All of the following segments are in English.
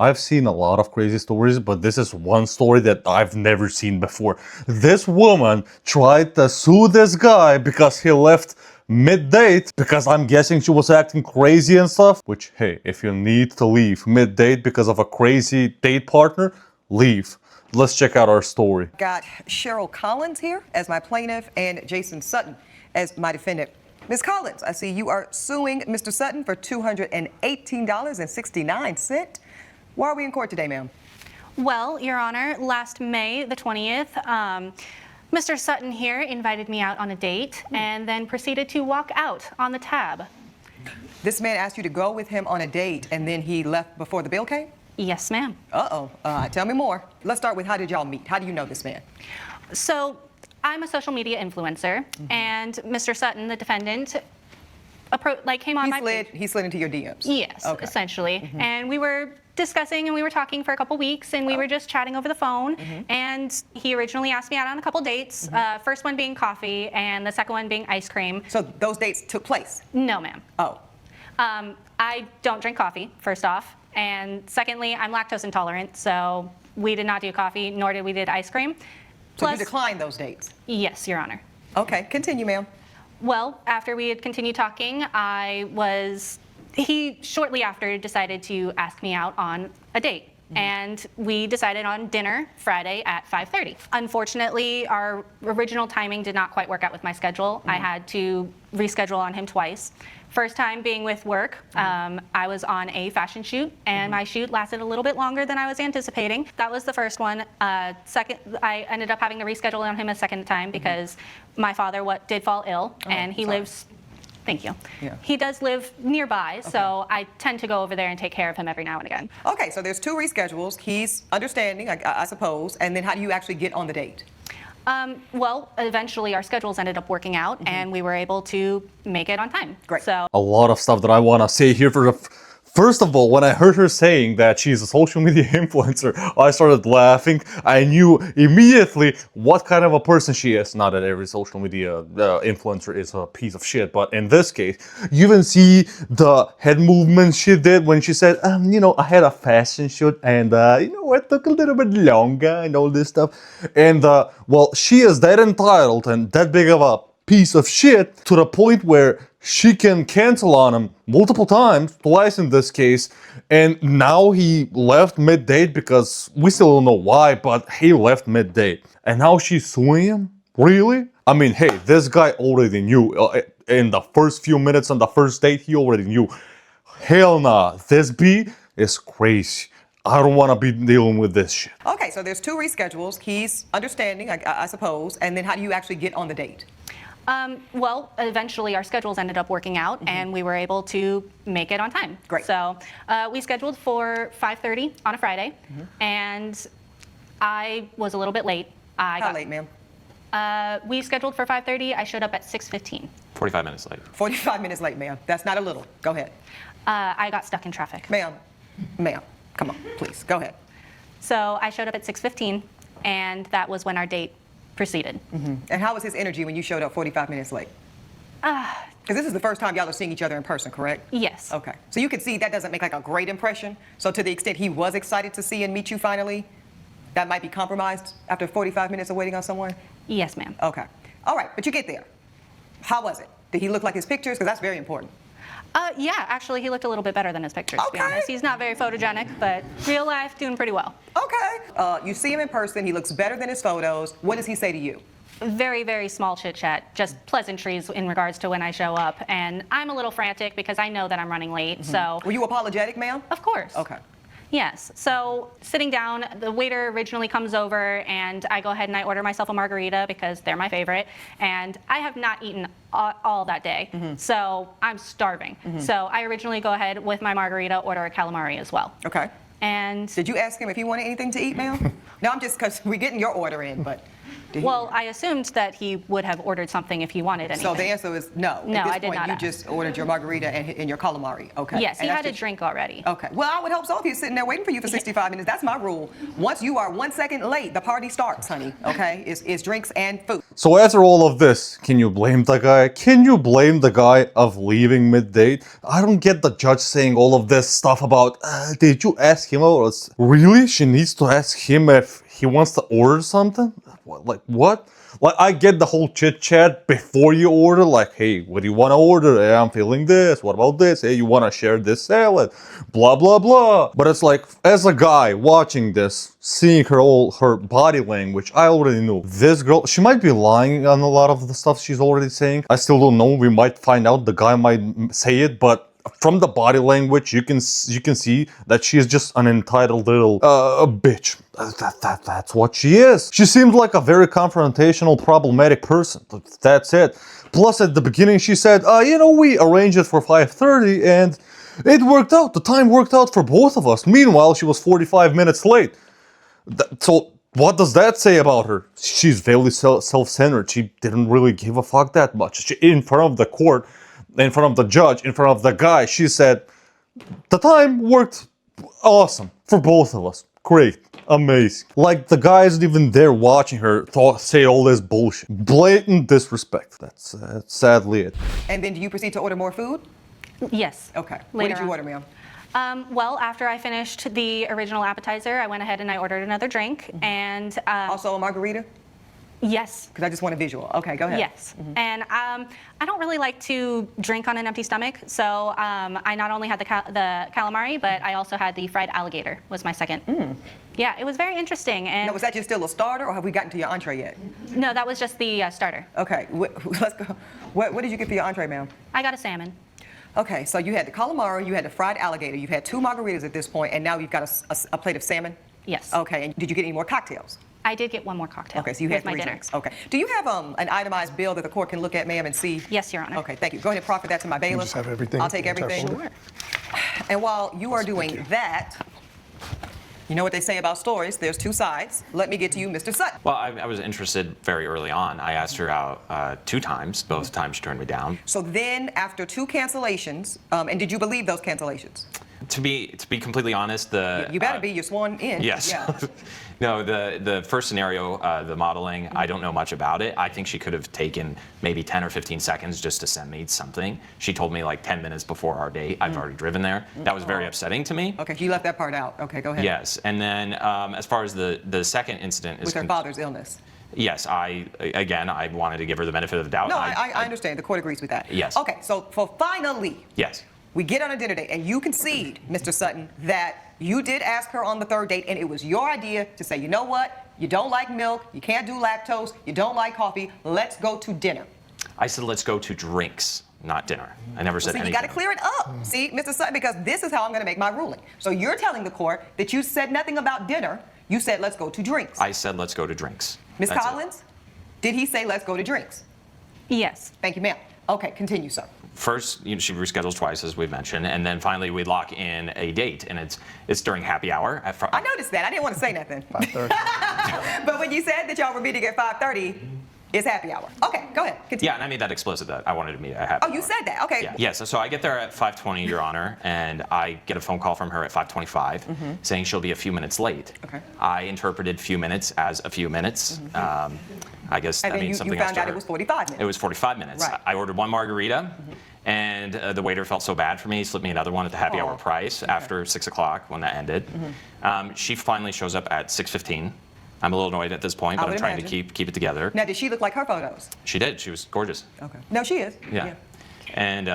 I've seen a lot of crazy stories, but this is one story that I've never seen before. This woman tried to sue this guy because he left mid-date, because I'm guessing she was acting crazy and stuff. Which, hey, if you need to leave mid-date because of a crazy date partner, leave. Let's check out our story. Got Cheryl Collins here as my plaintiff and Jason Sutton as my defendant. Ms. Collins, I see you are suing Mr. Sutton for $218.69. Why are we in court today, ma'am? Well, Your Honor, last May the 20th, Mr. Sutton here invited me out on a date and then proceeded to walk out on the tab. This man asked you to go with him on a date and then he left before the bill came? Yes, ma'am. Tell me more. Let's start with, how did y'all meet? How do you know this man? So, I'm a social media influencer, and Mr. Sutton, the defendant, came on my page. He slid into your DMs? Yes, okay. Essentially. And we were discussing and we were talking for a couple weeks, and we were just chatting over the phone. And he originally asked me out on a couple dates, first one being coffee and the second one being ice cream. So those dates took place? No, ma'am. Oh. I don't drink coffee, first off. And secondly, I'm lactose intolerant, so we did not do coffee, nor did we do ice cream. So you declined those dates? Yes, Your Honor. Okay, continue, ma'am. Well, after we had continued talking, he shortly after decided to ask me out on a date. And we decided on dinner Friday at 5:30. Unfortunately, our original timing did not quite work out with my schedule. I had to reschedule on him twice. First time being with work, I was on a fashion shoot, and my shoot lasted a little bit longer than I was anticipating. That was the first one. Second, I ended up having to reschedule on him a second time because my father did fall ill, and he lives. Thank you. Yeah. He does live nearby, so I tend to go over there and take care of him every now and again. Okay, so there's two reschedules. He's understanding, I suppose, and then how do you actually get on the date? Well, eventually our schedules ended up working out, and we were able to make it on time. Great. So A lot of stuff that I want to say here. First of all, when I heard her saying that she's a social media influencer, I started laughing. I knew immediately what kind of a person she is. Not that every social media influencer is a piece of shit, but in this case, you even see the head movement she did when she said, I had a fashion shoot and, it took a little bit longer and all this stuff. And, well, she is that entitled and that big of a piece of shit to the point where she can cancel on him multiple times, twice in this case, and now he left mid-date because we still don't know why, but he left mid-date. And now she's suing him? Really? I mean, hey, this guy already knew. In the first few minutes on the first date, he already knew. Hell nah, this B is crazy. I don't want to be dealing with this shit. Okay, so there's two reschedules. He's understanding, I suppose, and then how do you actually get on the date? Well, eventually our schedules ended up working out, and we were able to make it on time. Great. So we scheduled for 5:30 on a Friday, and I was a little bit late. How late, ma'am? We scheduled for 5:30. I showed up at 6:15. 45 minutes late. 45 minutes late, ma'am. That's not a little. Go ahead. I got stuck in traffic. Ma'am, come on, please, go ahead. So I showed up at 6:15, and that was when our date proceeded. And how was his energy when you showed up 45 minutes late? Because this is the first time y'all are seeing each other in person, correct? Yes. Okay. So you can see that doesn't make like a great impression. So to the extent he was excited to see and meet you finally, that might be compromised after 45 minutes of waiting on someone? Yes, ma'am. Okay. All right, but you get there. How was it? Did he look like his pictures? Because that's very important. Yeah, actually, he looked a little bit better than his pictures, to be Okay. honest. He's not very photogenic, but real life, doing pretty well. Okay. You see him in person. He looks better than his photos. What does he say to you? Very, very small chit-chat, just pleasantries in regards to when I show up. And I'm a little frantic because I know that I'm running late, so... Were you apologetic, ma'am? Of course. Okay. Yes. So sitting down, the waiter originally comes over, and I go ahead and I order myself a margarita because they're my favorite. And I have not eaten all that day, so I'm starving. So I originally go ahead with my margarita, order a calamari as well. Okay. And Did you ask him if he wanted anything to eat, ma'am? No, I'm just, because we're getting your order in, but... well, I assumed that he would have ordered something if he wanted anything. So the answer is no. No, At this I did point, not you ask. just ordered your margarita and your calamari. Okay. Yes, he And had a that's just- drink already. Okay. Well, I would hope so if he's sitting there waiting for you for 65 minutes. That's my rule. Once you are 1 second late, the party starts, honey. Okay? It's drinks and food. So after all of this, can you blame the guy? Can you blame the guy of leaving mid-date? I don't get the judge saying all of this stuff about, did you ask him? Really? She needs to ask him if he wants to order something? What? Like, I get the whole chit-chat before you order, like, hey, what do you want to order? Hey, I'm feeling this. What about this? Hey, you want to share this salad? Blah, blah, blah. But it's like, as a guy watching this, seeing her body language, I already knew. This girl, she might be lying on a lot of the stuff she's already saying. I still don't know. We might find out. The guy might say it, but from the body language, you can see that she is just an entitled little bitch. That's what she is. She seems like a very confrontational, problematic person. That's it. Plus, at the beginning, she said, we arranged it for 5:30, and it worked out. The time worked out for both of us. Meanwhile, she was 45 minutes late. So what does that say about her? She's very self-centered. She didn't really give a fuck that much. In front of the court, in front of the judge, in front of the guy, she said, the time worked awesome for both of us. Great. Amazing. Like, the guy isn't even there watching her say all this bullshit. Blatant disrespect. That's sadly it. And then do you proceed to order more food? Yes. Okay. What did you order, ma'am? Well, after I finished the original appetizer, I went ahead and I ordered another drink, and Also a margarita? yes. Because I just want a visual. Okay, go ahead. Yes, and I don't really like to drink on an empty stomach, so I not only had the calamari, but I also had the fried alligator. Was my second. Yeah, it was very interesting. And Now, was that just still a starter, or have we gotten to your entree yet? no, that was just the starter. Okay, let's go. What did you get for your entree, ma'am? I got a salmon. Okay, so you had the calamari, you had the fried alligator, you've had 2 margaritas at this point, and now you've got a plate of salmon? Yes. Okay, and did you get any more cocktails? I did get one more cocktail. Okay, so you had with my 3 dinner. drinks. Okay. Do you have an itemized bill that the court can look at, ma'am, and see? Yes, Your Honor. Okay, thank you. Go ahead and proffer that to my bailiff. just have everything I'll take in the entire everything. folder? Sure. And while you are doing that, you know what they say about stories, there's 2 sides. Let me get to you, Mr. Sutton. Well, I was interested very early on. I asked her out 2 times. Both times she turned me down. So then, after 2 cancellations, and did you believe those cancellations? To be completely honest, You better be. You're sworn in. Yes. Yeah. No, the first scenario, the modeling, I don't know much about it. I think she could have taken maybe 10 or 15 seconds just to send me something. She told me like 10 minutes before our date. I've already driven there. That was very upsetting to me. Okay, you left that part out. Okay, go ahead. Yes, and then as far as the second incident is With her father's illness. Yes, I wanted to give her the benefit of the doubt. No, I understand. The court agrees with that. Yes. Okay, so for finally, Yes. we get on a dinner date, and you concede, Mr. Sutton, that you did ask her on the 3rd date, and it was your idea to say, you know what? You don't like milk, you can't do lactose, you don't like coffee, let's go to dinner. I said let's go to drinks, not dinner. I never said See, you anything. got to clear it up. See, Mr. Sutton, because this is how I'm going to make my ruling. So you're telling the court that you said nothing about dinner. You said let's go to drinks. I said let's go to drinks. Ms. That's it. Collins, did he say let's go to drinks? Yes. Thank you, ma'am. Okay, continue, sir. First, she reschedules twice, as we mentioned, and then finally we lock in a date, and it's during happy hour. I noticed that. I didn't want to say nothing. 5:30. But when you said that y'all were meeting at 5:30, it's happy hour. Okay, go ahead. Continue. Yeah, and I made that explicit that I wanted to meet at happy Oh, you hour. said that. Okay. Yeah. Yes, so I get there at 5:20, Your Honor, and I get a phone call from her at 5:25 saying she'll be a few minutes late. Okay. I interpreted few minutes as a few minutes. I guess And that then means you something found else to out her. it was 45 minutes. It was 45 minutes. Right. I ordered 1 margarita, and the waiter felt so bad for me, he slipped me another one at the happy hour price after 6 o'clock when that ended. She finally shows up at 6:15. I'm a little annoyed at this point, I but I'm would trying imagine. to keep it together. Now, did she look like her photos? She did. She was gorgeous. Okay. No, she is. Yeah. And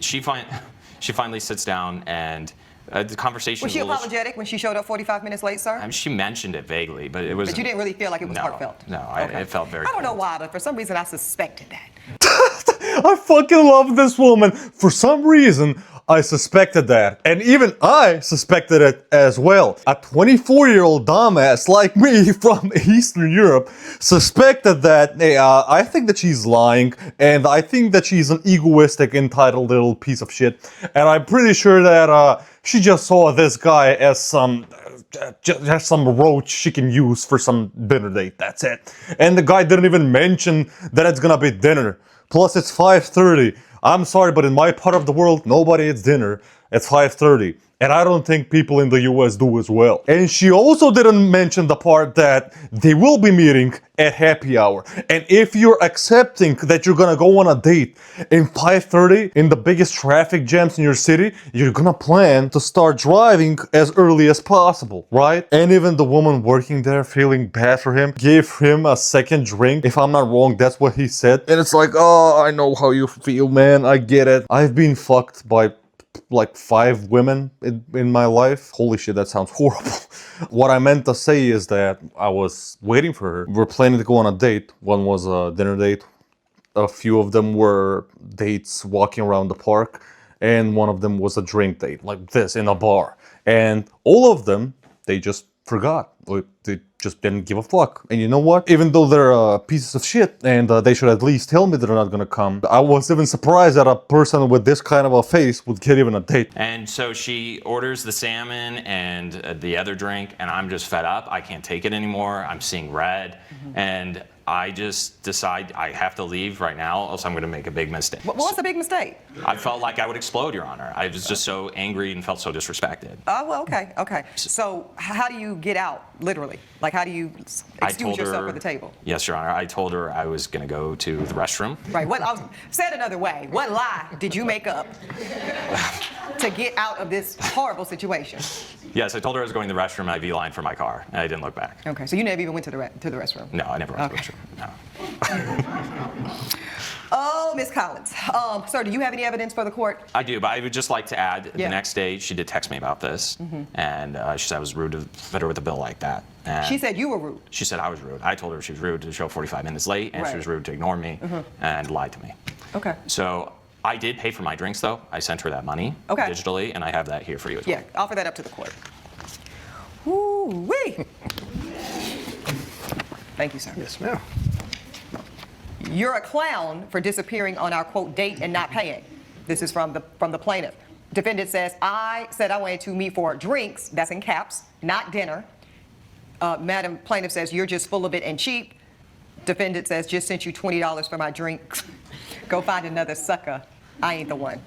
she finally sits down, and the conversation Was she a little. apologetic when she showed up 45 minutes late, sir? I mean, she mentioned it vaguely, but it was. But you didn't really feel like it was No, heartfelt? no, Okay. it felt very. I don't know cold. why, but for some reason I suspected that. I fucking love this woman. For some reason, I suspected that. And even I suspected it as well. A 24-year-old dumbass like me from Eastern Europe suspected that, hey, I think that she's lying, and I think that she's an egoistic, entitled little piece of shit. And I'm pretty sure that she just saw this guy as just some roach she can use for some dinner date. That's it. And the guy didn't even mention that it's gonna be dinner. Plus, it's 5:30. I'm sorry, but in my part of the world, nobody eats dinner at 5:30. And I don't think people in the US do as well. And she also didn't mention the part that they will be meeting at happy hour. And if you're accepting that you're gonna go on a date in 5:30 in the biggest traffic jams in your city, you're gonna plan to start driving as early as possible, right? And even the woman working there, feeling bad for him, gave him a second drink. If I'm not wrong, that's what he said. And it's like, oh, I know how you feel, man. I get it. I've been fucked by like 5 women in my life. Holy shit, that sounds horrible. What I meant to say is that I was waiting for her. We're planning to go on a date. One was a dinner date. A few of them were dates walking around the park. And one of them was a drink date, like this, in a bar. And all of them, they just forgot. They just didn't give a fuck. And you know what? Even though they're pieces of shit and they should at least tell me they're not gonna come, I was even surprised that a person with this kind of a face would get even a date. And so she orders the salmon and the other drink, and I'm just fed up. I can't take it anymore. I'm seeing red. And I just decide I have to leave right now, else I'm going to make a big mistake. What's a big mistake? I felt like I would explode, Your Honor. I was just so angry and felt so disrespected. Oh, well, okay. So how do you get out, literally? Like, how do you excuse yourself at the table? Yes, Your Honor. I told her I was going to go to the restroom. Right. Said another way, what lie did you make up to get out of this horrible situation? Yes, I told her I was going to the restroom, and I V-lined for my car, and I didn't look back. Okay, so you never even went to the restroom? No, I never went to the restroom. No. Oh, Ms. Collins. Sir, do you have any evidence for the court? I do, but I would just like to add, the next day, she did text me about this, and she said I was rude to fit her with a bill like that. And she said you were rude. She said I was rude. I told her she was rude to show 45 minutes late, and she was rude to ignore me and lied to me. Okay. So I did pay for my drinks, though. I sent her that money digitally, and I have that here for you as well. Yeah, offer that up to the court. Woo-wee. Thank you, sir. Yes, ma'am. You're a clown for disappearing on our, quote, date and not paying. This is from the plaintiff. Defendant says, I said I wanted to meet for drinks, that's in caps, not dinner. Madam plaintiff says, you're just full of it and cheap. Defendant says, just sent you $20 for my drink. Go find another sucker. I ain't the one.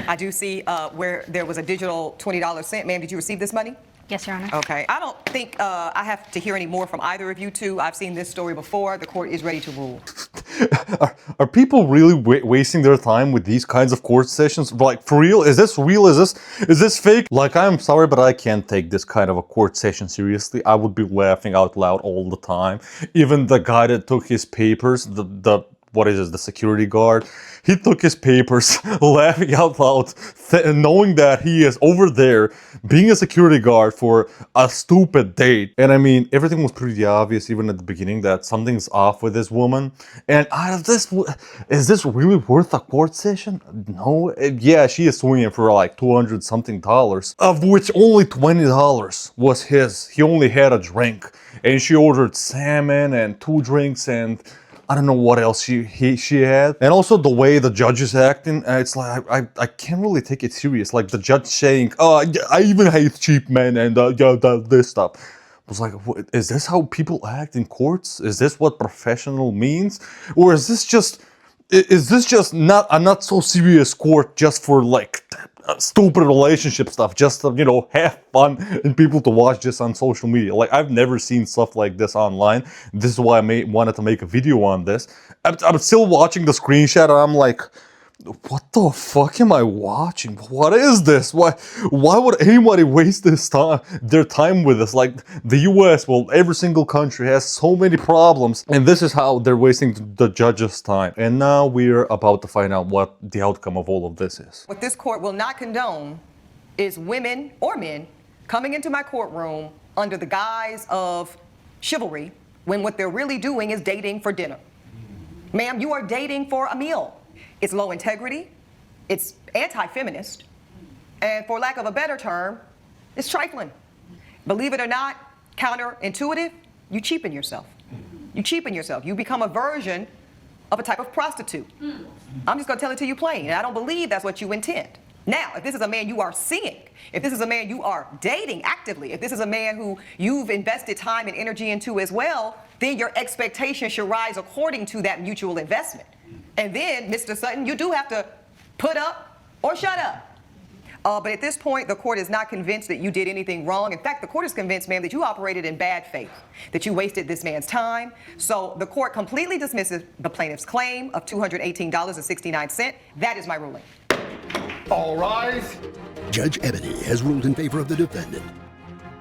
I do see where there was a digital $20 sent. Ma'am, did you receive this money? Yes, Your Honor. Okay. I don't think I have to hear any more from either of you two. I've seen this story before. The court is ready to rule. Are people really wasting their time with these kinds of court sessions? Like, for real? Is this real? Is this fake? Like, I'm sorry, but I can't take this kind of a court session seriously. I would be laughing out loud all the time. Even the guy that took his papers, what is it, the security guard, he took his papers laughing out loud, knowing that he is over there being a security guard for a stupid date. And I mean, everything was pretty obvious even at the beginning that something's off with this woman. And out of this, is this really worth a court session? No. Yeah, she is suing him for like $200 something, of which only $20 was his. He only had a drink. And she ordered salmon and 2 drinks and I don't know what else she had. And also the way the judge is acting, it's like, I can't really take it serious. Like the judge saying, oh, I even hate cheap men and this stuff. I was like, is this how people act in courts? Is this what professional means? Or is this just not a not so serious court just for like stupid relationship stuff, just to, you know, have fun and people to watch this on social media? Like, I've never seen stuff like this online. This is why I wanted to make a video on this. I'm still watching the screenshot and I'm like, what the fuck am I watching? What is this? Why would anybody waste their time with this? Like, the US, well, every single country has so many problems, and this is how they're wasting the judge's time. And now we're about to find out what the outcome of all of this is. What this court will not condone is women or men coming into my courtroom under the guise of chivalry when what they're really doing is dating for dinner. Ma'am, you are dating for a meal. It's low integrity, it's anti-feminist, and for lack of a better term, it's trifling. Believe it or not, counterintuitive, you cheapen yourself. You cheapen yourself. You become a version of a type of prostitute. I'm just gonna tell it to you plain, and I don't believe that's what you intend. Now, if this is a man you are seeing, if this is a man you are dating actively, if this is a man who you've invested time and energy into as well, then your expectations should rise according to that mutual investment. And then, Mr. Sutton, you do have to put up or shut up. But at this point, the court is not convinced that you did anything wrong. In fact, the court is convinced, ma'am, that you operated in bad faith, that you wasted this man's time. So the court completely dismisses the plaintiff's claim of $218.69. That is my ruling. All rise. Judge Ebony has ruled in favor of the defendant.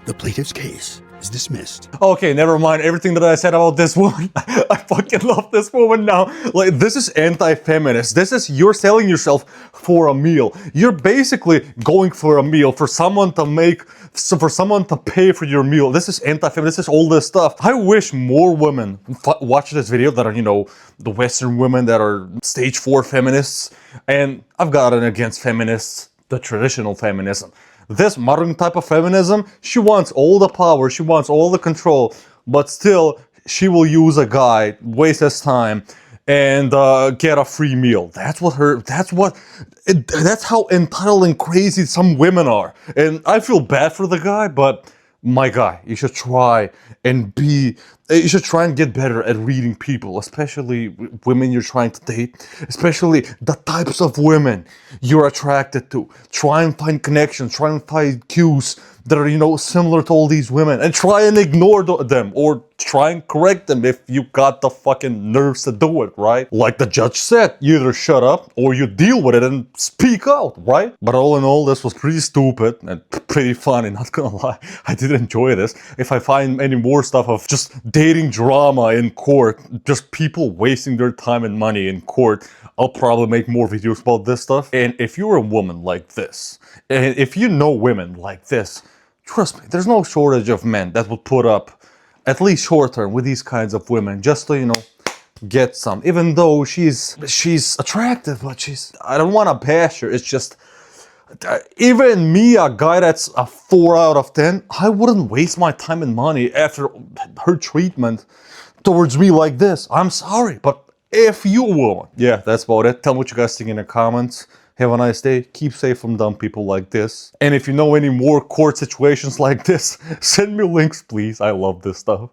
The plaintiff's case is dismissed. Okay, never mind everything that I said about this woman. I fucking love this woman now. Like, this is anti-feminist. This is, you're selling yourself for a meal. You're basically going for a meal for someone to for someone to pay for your meal. This is anti-feminist. This is all this stuff. I wish more women watch this video that are, you know, the Western women that are stage 4 feminists. And I've got it against feminists, the traditional feminism. This modern type of feminism, she wants all the power, she wants all the control, but still, she will use a guy, waste his time, and get a free meal. That's how entitled and crazy some women are. And I feel bad for the guy, but my guy, you should try and get better at reading people, especially women you're trying to date, especially the types of women you're attracted to. Try and find connections, try and find cues that are, you know, similar to all these women, and try and ignore them, or try and correct them if you got the fucking nerves to do it, right? Like the judge said, you either shut up or you deal with it and speak out, right? But all in all, this was pretty stupid and pretty funny, not gonna lie. I did enjoy this. If I find any more stuff of just dating drama in court, just people wasting their time and money in court, I'll probably make more videos about this stuff. And if you're a woman like this, and if you know women like this, trust me, there's no shortage of men that will put up, at least short term, with these kinds of women, just to, you know, get some. Even though she's attractive, but I don't want to bash her, it's just, even me, a guy that's a 4 out of 10, I wouldn't waste my time and money after her treatment towards me like this. I'm sorry, but if you will. Yeah, that's about it. Tell me what you guys think in the comments. Have a nice day. Keep safe from dumb people like this. And if you know any more court situations like this, send me links, please. I love this stuff.